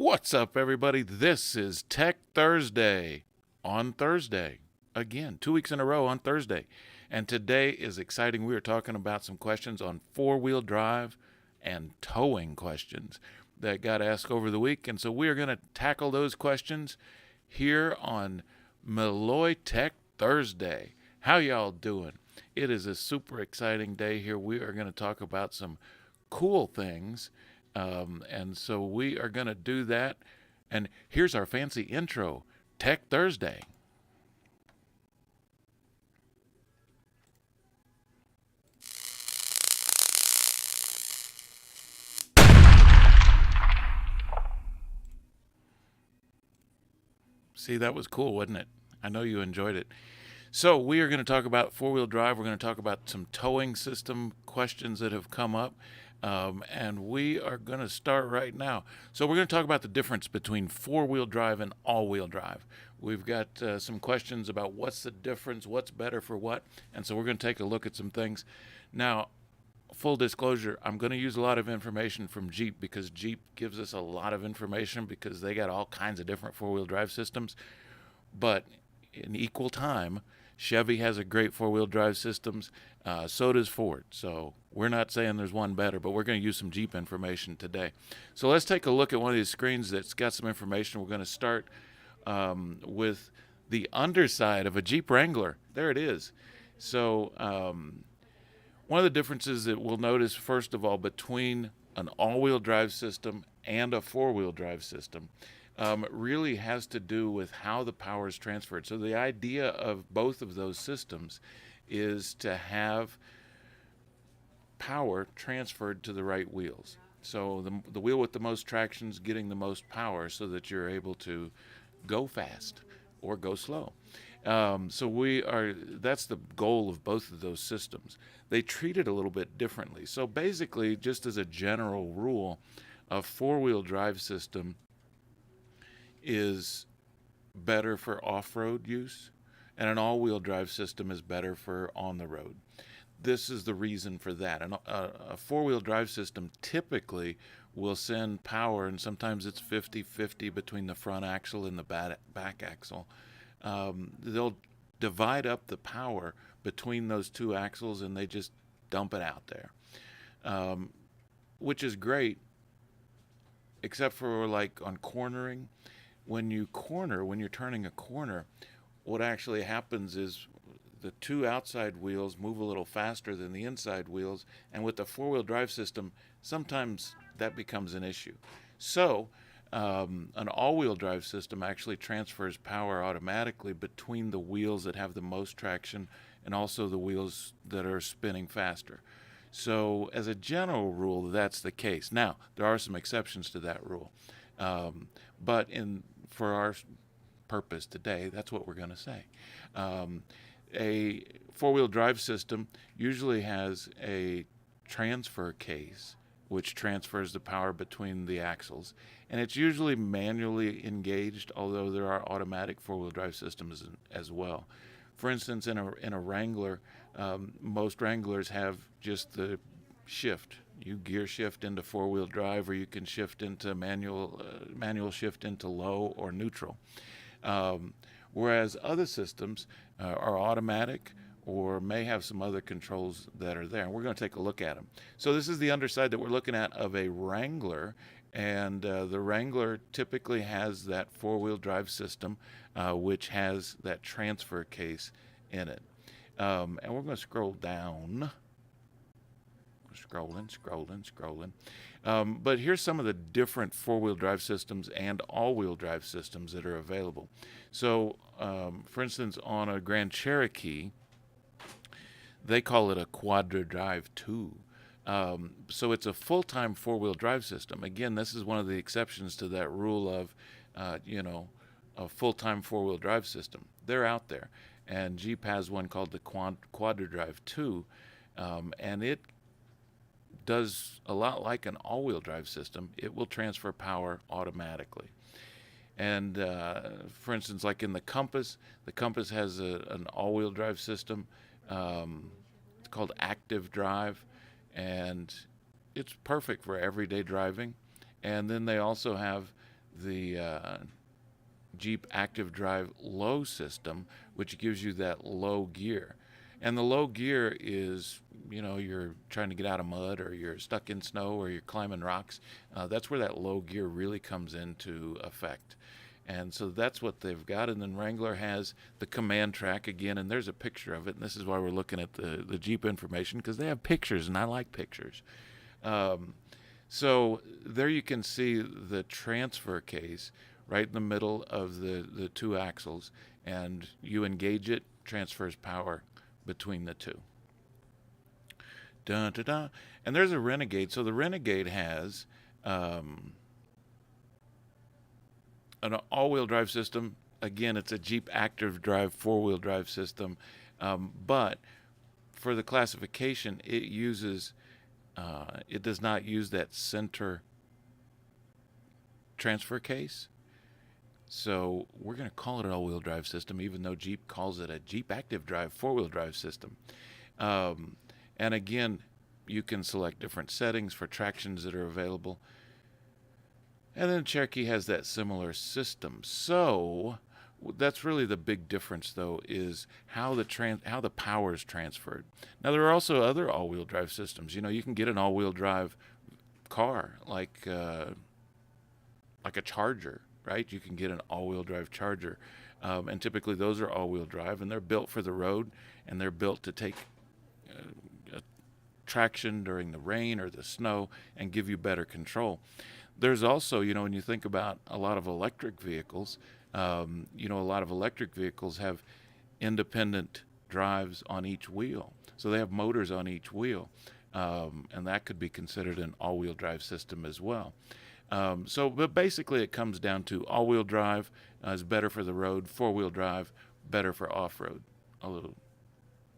What's up, everybody? This is Tech Thursday on Thursday. Again, 2 weeks in a row on Thursday. And today is exciting. We are talking about some questions on four-wheel drive and towing questions that got asked over the week. And so we are going to tackle those questions here on Melloy Tech Thursday. How y'all doing? It is a super exciting day here. We are going to talk about some cool things. And so we are going to do that. And here's our fancy intro, Tech Thursday. See, that was cool, wasn't it? I know you enjoyed it. So we are going to talk about four-wheel drive. We're going to talk about some towing system questions that have come up. And we are going to start right now. So we're going to talk about the difference between four-wheel drive and all-wheel drive. We've got some questions about what's the difference, what's better for what. And so we're going to take a look at some things. Now, full disclosure, I'm going to use a lot of information from Jeep because Jeep gives us a lot of information because they got all kinds of different four-wheel drive systems. But in equal time, Chevy has a great four-wheel drive systems. So does Ford. So we're not saying there's one better, but we're going to use some Jeep information today. So let's take a look at one of these screens that's got some information. We're going to start with the underside of a Jeep Wrangler. There it is. So one of the differences that we'll notice, first of all, between an all-wheel drive system and a four-wheel drive system really has to do with how the power is transferred. So the idea of both of those systems is to have power transferred to the right wheels. So the wheel with the most traction is getting the most power so that you're able to go fast or go slow. So that's the goal of both of those systems. They treat it a little bit differently. So basically, just as a general rule, a four-wheel drive system is better for off-road use, and an all-wheel drive system is better for on the road. This is the reason for that. A four-wheel drive system typically will send power, and sometimes it's 50-50 between the front axle and the back axle. They'll divide up the power between those two axles, and they just dump it out there, which is great, except for like on cornering. When you're turning a corner, what actually happens is the two outside wheels move a little faster than the inside wheels, and with the four-wheel drive system, sometimes that becomes an issue. So an all-wheel drive system actually transfers power automatically between the wheels that have the most traction and also the wheels that are spinning faster. So as a general rule, that's the case. Now, there are some exceptions to that rule. But for our purpose today, that's what we're going to say. A four-wheel drive system usually has a transfer case, which transfers the power between the axles. And it's usually manually engaged, although there are automatic four-wheel drive systems as well. For instance, in a Wrangler, most Wranglers have just the shift. You gear shift into four-wheel drive, or you can shift into manual shift into low or neutral. Whereas other systems are automatic or may have some other controls that are there. And we're going to take a look at them. So this is the underside that we're looking at of a Wrangler. And the Wrangler typically has that four-wheel drive system, which has that transfer case in it. And we're going to scroll down. Scrolling. But here's some of the different four-wheel drive systems and all-wheel drive systems that are available. So, for instance, on a Grand Cherokee, they call it a Quadra Drive 2. So it's a full-time four-wheel drive system. Again, this is one of the exceptions to that rule of, a full-time four-wheel drive system. They're out there. And Jeep has one called the Quadra Drive 2, and it does a lot like an all-wheel drive system. It will transfer power automatically. And for instance, like in the Compass has an all-wheel drive system. It's called Active Drive, and it's perfect for everyday driving. And then they also have the Jeep Active Drive low system, which gives you that low gear. And the low gear is, you're trying to get out of mud, or you're stuck in snow, or you're climbing rocks. That's where that low gear really comes into effect. And so that's what they've got. And then Wrangler has the command track again, and there's a picture of it. And this is why we're looking at the Jeep information, because they have pictures, and I like pictures. So there you can see the transfer case right in the middle of the two axles, and you engage it, transfers power between the two. Dun, dun, dun. And there's a Renegade. So the Renegade has an all-wheel drive system. Again, it's a Jeep Active Drive four-wheel drive system, but for the classification, it does not use that center transfer case. So we're going to call it an all-wheel drive system, even though Jeep calls it a Jeep Active Drive four-wheel drive system. And again, you can select different settings for tractions that are available. And then Cherokee has that similar system. So that's really the big difference, though, is how the power is transferred. Now, there are also other all-wheel drive systems. You can get an all-wheel drive car like a Charger, right? You can get an all-wheel drive Charger, and typically those are all-wheel drive, and they're built for the road, and they're built to take traction during the rain or the snow and give you better control. There's also, when you think about a lot of electric vehicles, a lot of electric vehicles have independent drives on each wheel. So they have motors on each wheel, and that could be considered an all-wheel drive system as well. But basically it comes down to all-wheel drive is better for the road, four-wheel drive better for off-road. Although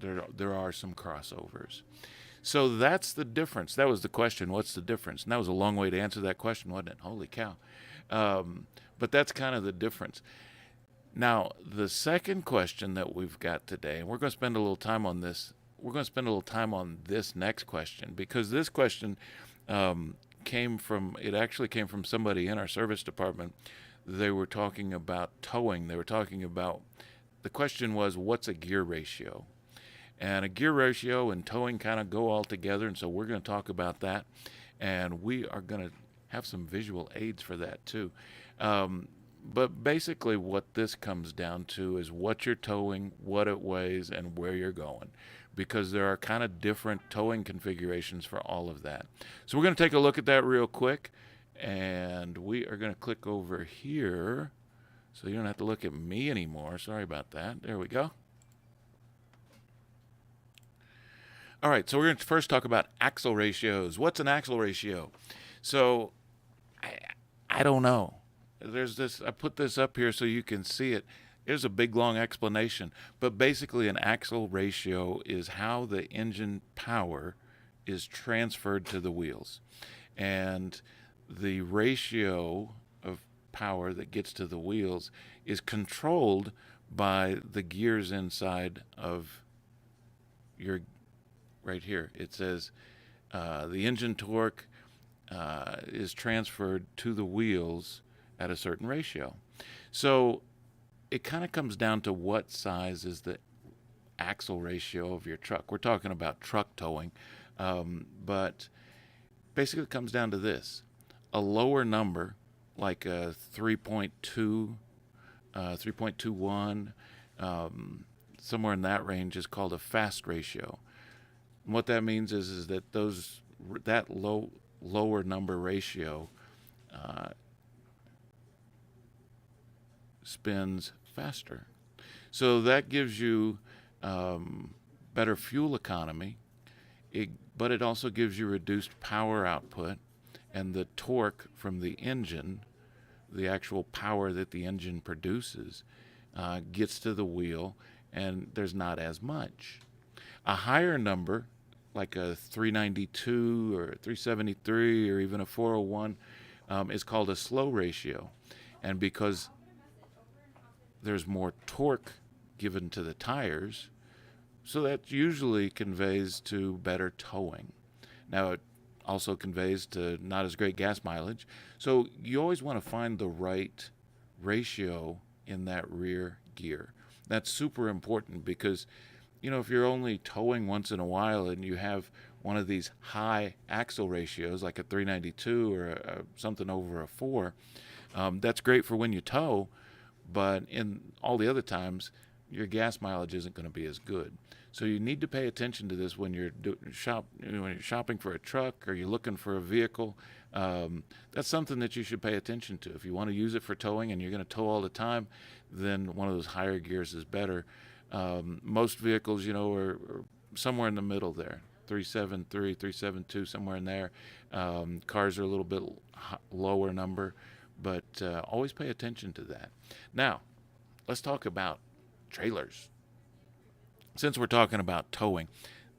there are some crossovers. So that's the difference. That was the question, what's the difference? And that was a long way to answer that question, wasn't it? Holy cow. But that's kind of the difference. Now, the second question that we've got today, and we're going to spend a little time on this. We're going to spend a little time on this next question, because this question came from somebody in our service department. They were talking about towing. The question was, what's a gear ratio? And a gear ratio and towing kind of go all together, and so we're going to talk about that. And we are going to have some visual aids for that too. But basically what this comes down to is what you're towing, what it weighs, and where you're going, because there are kind of different towing configurations for all of that. So we're going to take a look at that real quick, and we are going to click over here so you don't have to look at me anymore. Sorry about that. There we go. All right, so we're going to first talk about axle ratios. What's an axle ratio? So I don't know. I put this up here so you can see it. There's a big, long explanation. But basically, an axle ratio is how the engine power is transferred to the wheels. And the ratio of power that gets to the wheels is controlled by the gears inside of your, right here. It says the engine torque is transferred to the wheels at a certain ratio. So it kind of comes down to what size is the axle ratio of your truck. We're talking about truck towing, but basically it comes down to this. A lower number, like a 3.2, 3.21, somewhere in that range, is called a fast ratio. And what that means is that that lower number ratio spins faster. So that gives you better fuel economy, but it also gives you reduced power output, and the torque from the engine, the actual power that the engine produces, gets to the wheel, and there's not as much. A higher number, like a 392 or 373 or even a 401, is called a slow ratio. And because there's more torque given to the tires, so that usually conveys to better towing. Now, also conveys to not as great gas mileage. So you always want to find the right ratio in that rear gear. That's super important because, if you're only towing once in a while and you have one of these high axle ratios like a 392 or something over a 4, that's great for when you tow, but in all the other times, your gas mileage isn't going to be as good. So you need to pay attention to this when you're when you're shopping for a truck or you're looking for a vehicle. That's something that you should pay attention to. If you want to use it for towing and you're going to tow all the time, then one of those higher gears is better. Most vehicles, are somewhere in the middle there, 373, 372, somewhere in there. Cars are a little bit lower number, but always pay attention to that. Now, let's talk about trailers. Since we're talking about towing,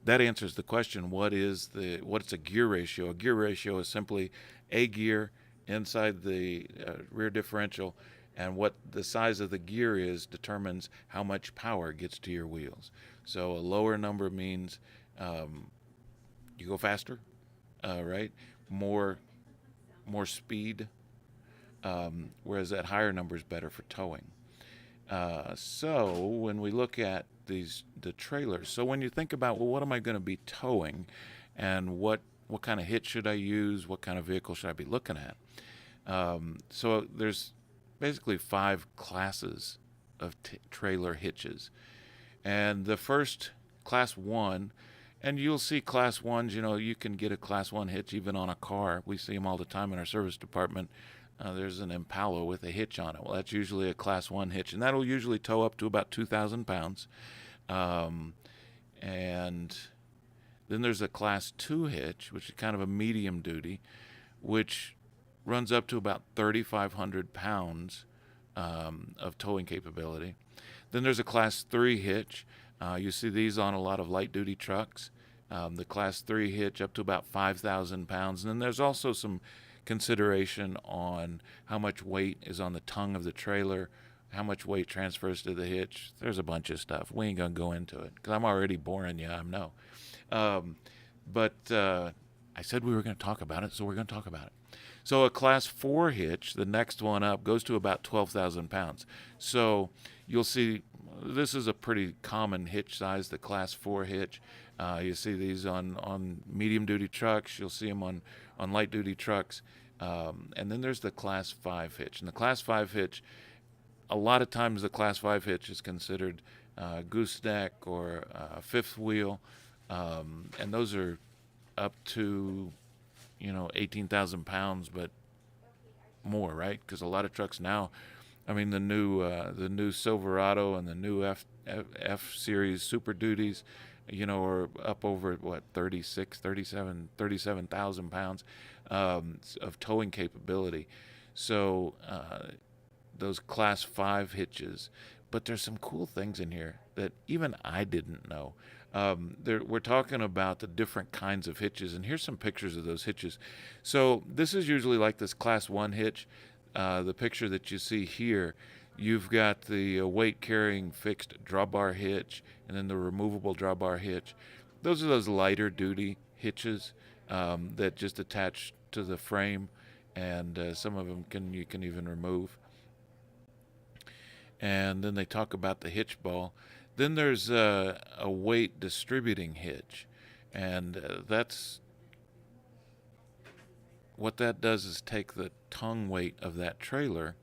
that answers the question, what's a gear ratio? A gear ratio is simply a gear inside the rear differential, and what the size of the gear is determines how much power gets to your wheels. So a lower number means you go faster, right? More speed, whereas that higher number is better for towing. So when we look at the trailers, so when you think about, well, what am I going to be towing, and what kind of hitch should I use, what kind of vehicle should I be looking at? So there's basically 5 classes of trailer hitches, and the first, class 1, and you'll see class 1s, you can get a class 1 hitch even on a car. We see them all the time in our service department. There's an Impala with a hitch on it. Well, that's usually a class 1 hitch, and that'll usually tow up to about 2,000 pounds. And then there's a class 2 hitch, which is kind of a medium duty, which runs up to about 3,500 pounds of towing capability. Then there's a class 3 hitch. You see these on a lot of light duty trucks. The class 3 hitch up to about 5,000 pounds. And then there's also some consideration on how much weight is on the tongue of the trailer, how much weight transfers to the hitch. There's a bunch of stuff. We ain't going to go into it because I'm already boring you, I know. But I said we were going to talk about it, so we're going to talk about it. So a class 4 hitch, the next one up, goes to about 12,000 pounds. So you'll see this is a pretty common hitch size, the class 4 hitch. You see these on medium-duty trucks. You'll see them on light-duty trucks. And then there's the class 5 hitch. And the class 5 hitch, a lot of times the class 5 hitch is considered gooseneck or fifth wheel. And those are up to, 18,000 pounds, but more, right? Because a lot of trucks now, the new Silverado and the new F Series Super Duties, are up over 37,000 pounds of towing capability. So those class 5 hitches, but there's some cool things in here that even I didn't know. We're talking about the different kinds of hitches, and here's some pictures of those hitches. So this is usually like this class 1 hitch. The picture that you see here, you've got the weight-carrying fixed drawbar hitch, and then the removable drawbar hitch. Those are those lighter-duty hitches that just attach to the frame, and some of them you can even remove. And then they talk about the hitch ball. Then there's a weight distributing hitch, and that's what that does is take the tongue weight of that trailer,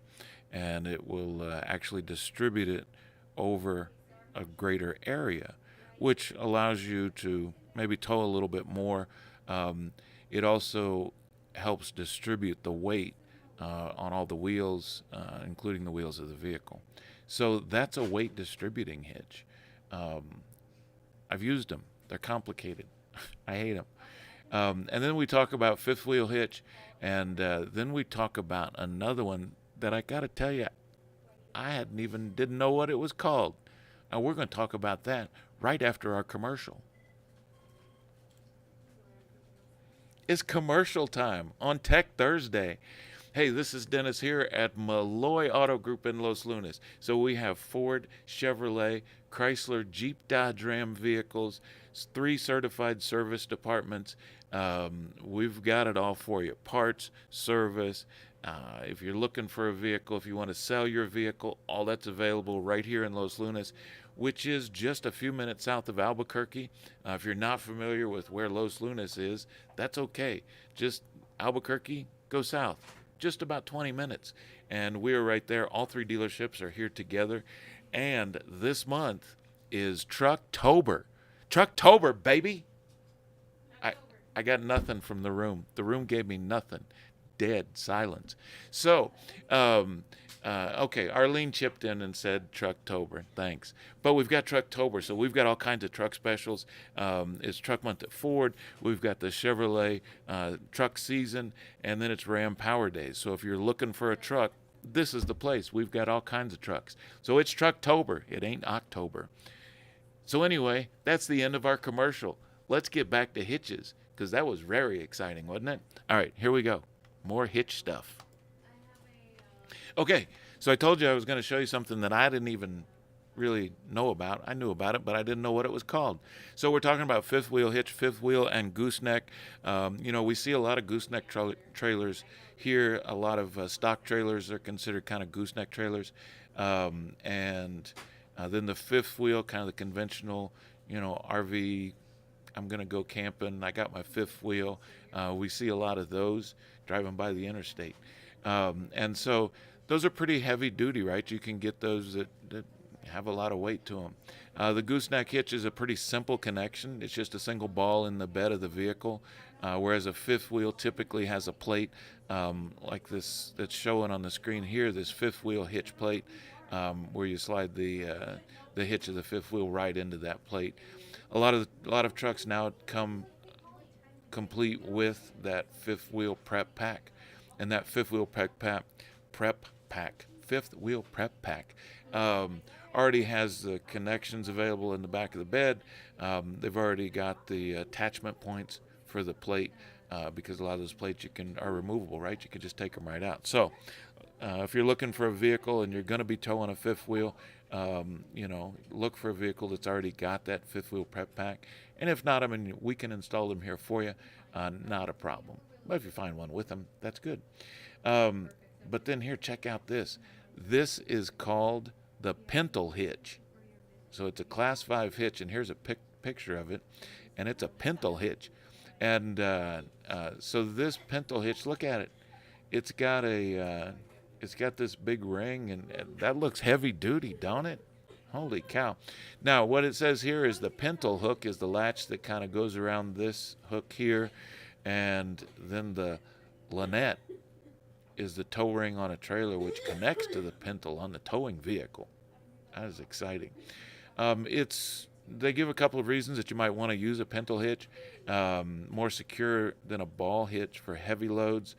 and it will actually distribute it over a greater area, which allows you to maybe tow a little bit more. It also helps distribute the weight on all the wheels, including the wheels of the vehicle. So that's a weight distributing hitch. I've used them. They're complicated. I hate them. And then we talk about fifth wheel hitch, and then we talk about another one that I got to tell you, I didn't know what it was called. And we're going to talk about that right after our commercial. It's commercial time on Tech Thursday. Hey, this is Dennis here at Melloy Auto Group in Los Lunas. So we have Ford, Chevrolet, Chrysler, Jeep, Dodge, Ram vehicles, 3 certified service departments. We've got it all for you: parts, service. If you're looking for a vehicle, if you want to sell your vehicle, all that's available right here in Los Lunas, which is just a few minutes south of Albuquerque. If you're not familiar with where Los Lunas is, that's okay. Just Albuquerque, go south. Just about 20 minutes. And we're right there. All 3 dealerships are here together. And this month is Trucktober. Trucktober, baby. I got nothing from the room. The room gave me nothing. Dead silence. So, okay, Arlene chipped in and said Trucktober. Thanks. But we've got Trucktober, so we've got all kinds of truck specials. It's Truck Month at Ford. We've got the Chevrolet truck season, and then it's Ram Power Days. So if you're looking for a truck, this is the place. We've got all kinds of trucks. So it's Trucktober. It ain't October. So anyway, that's the end of our commercial. Let's get back to hitches, because that was very exciting, wasn't it? All right, here we go. More hitch stuff. Okay, so I told you I was going to show you something that I didn't even really know about. I knew about it, but I didn't know what it was called. So we're talking about fifth wheel hitch, fifth wheel, and gooseneck. We see a lot of gooseneck trailers here. A lot of stock trailers are considered kind of gooseneck trailers. And then the fifth wheel, kind of the conventional, RV, I'm going to go camping, I got my fifth wheel. We see a lot of those driving by the interstate. And so those are pretty heavy duty, right? You can get those that have a lot of weight to them. The gooseneck hitch is a pretty simple connection. It's just a single ball in the bed of the vehicle, whereas a fifth wheel typically has a plate like this that's showing on the screen here, this fifth wheel hitch plate, where you slide the hitch of the fifth wheel right into that plate. A lot of trucks now come complete with that fifth wheel prep pack, and that fifth wheel prep pack already has the connections available in the back of the bed. They've already got the attachment points for the plate, because a lot of those plates are removable, right? You can just take them right out. So if you're looking for a vehicle and you're going to be towing a fifth wheel, look for a vehicle that's already got that fifth wheel prep pack. And if not, we can install them here for you. Not a problem. But if you find one with them, that's good. But then here, check out this. This is called the pintle hitch. So it's a class 5 hitch, and here's a picture of it. And it's a pintle hitch. And so this pintle hitch, look at it. It's got this big ring, and that looks heavy duty, don't it? Holy cow. Now, what it says here is the pintle hook is the latch that kind of goes around this hook here, and then the lanette is the tow ring on a trailer, which connects to the pintle on the towing vehicle. That is exciting. They give a couple of reasons that you might want to use a pintle hitch. More secure than a ball hitch for heavy loads,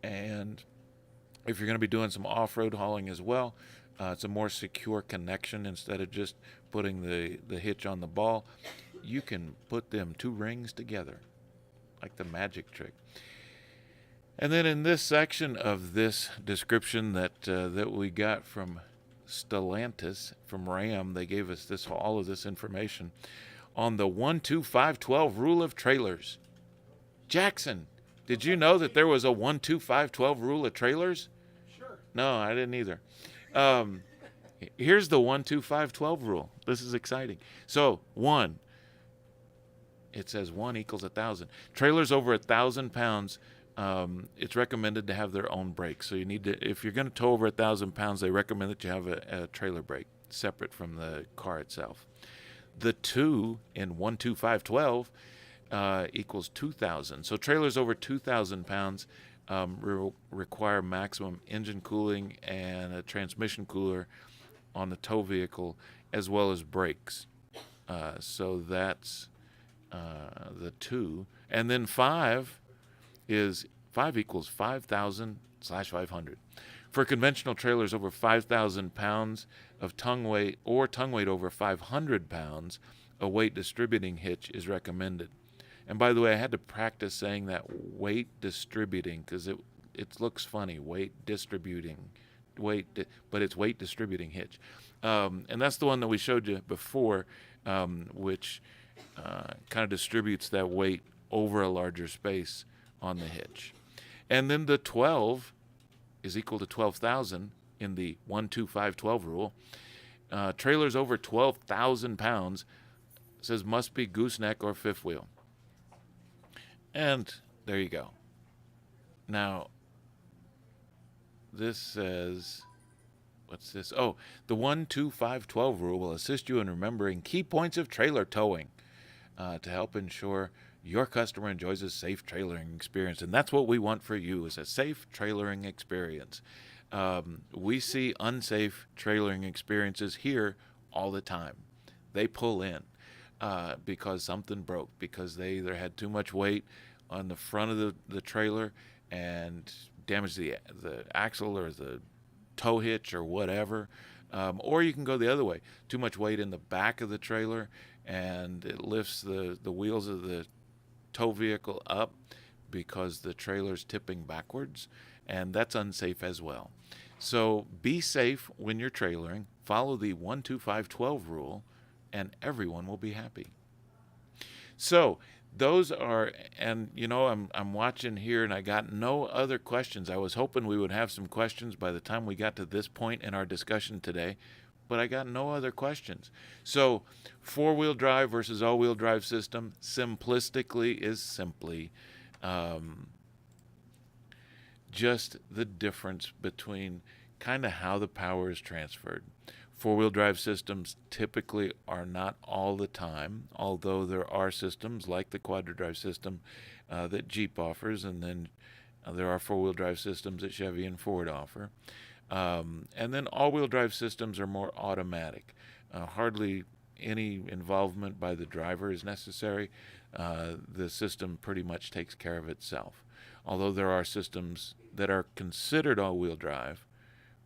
and if you're going to be doing some off-road hauling as well, it's a more secure connection. Instead of just putting the hitch on the ball, you can put them 2 rings together, like the magic trick. And then in this section of this description that we got from Stellantis, from Ram, they gave us all of this information on the 1-2-5-12 rule of trailers. Jackson, did you know that there was a 1-2-5-12 rule of trailers? Sure. No, I didn't either. Here's the 1-2-5-12 rule. This is exciting. So, 1. It says 1 equals 1,000. Trailers over 1,000 pounds, it's recommended to have their own brakes. So you need to, if you're going to tow over 1,000 pounds, they recommend that you have a trailer brake separate from the car itself. The 2 in 1-2-5-12 equals 2,000. So trailers over 2,000 pounds require maximum engine cooling and a transmission cooler on the tow vehicle, as well as brakes. So that's the 2. And then 5 equals 5,000/500. For conventional trailers over 5,000 pounds of tongue weight or tongue weight over 500 pounds, a weight distributing hitch is recommended. And by the way, I had to practice saying that weight distributing, because it looks funny, weight distributing, but it's weight distributing hitch. And that's the one that we showed you before, which kind of distributes that weight over a larger space on the hitch. And then the 12 is equal to 12,000 in the 1, 2, 5, 12 rule. Trailers over 12,000 pounds says must be gooseneck or fifth wheel. And there you go. Now, this says, what's this? Oh, the 1, 2, 5, 12 rule will assist you in remembering key points of trailer towing to help ensure your customer enjoys a safe trailering experience. And that's what we want for you, is a safe trailering experience. We see unsafe trailering experiences here all the time. They pull in because something broke, because they either had too much weight on the front of the trailer and damaged the axle or the tow hitch or whatever. Or you can go the other way. Too much weight in the back of the trailer and it lifts the wheels of the tow vehicle up because the trailer's tipping backwards, and that's unsafe as well. So be safe when you're trailering. Follow the 1, 2, 5, 12 rule, and everyone will be happy. So those are, and you know, I'm watching here, and I got no other questions. I was hoping we would have some questions by the time we got to this point in our discussion today, but I got no other questions. So four-wheel drive versus all-wheel drive system, simplistically, is simply just the difference between kind of how the power is transferred. Four-wheel drive systems typically are not all the time, although there are systems like the quadra-drive system that Jeep offers, and then there are four-wheel drive systems that Chevy and Ford offer. And then all-wheel drive systems are more automatic. Hardly any involvement by the driver is necessary. The system pretty much takes care of itself. Although there are systems that are considered all-wheel drive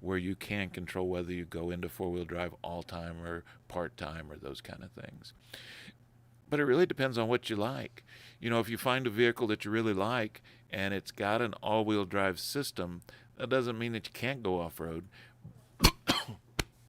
where you can control whether you go into four-wheel drive all-time or part-time or those kind of things. But it really depends on what you like. You know, if you find a vehicle that you really like and it's got an all-wheel drive system, that doesn't mean that you can't go off-road,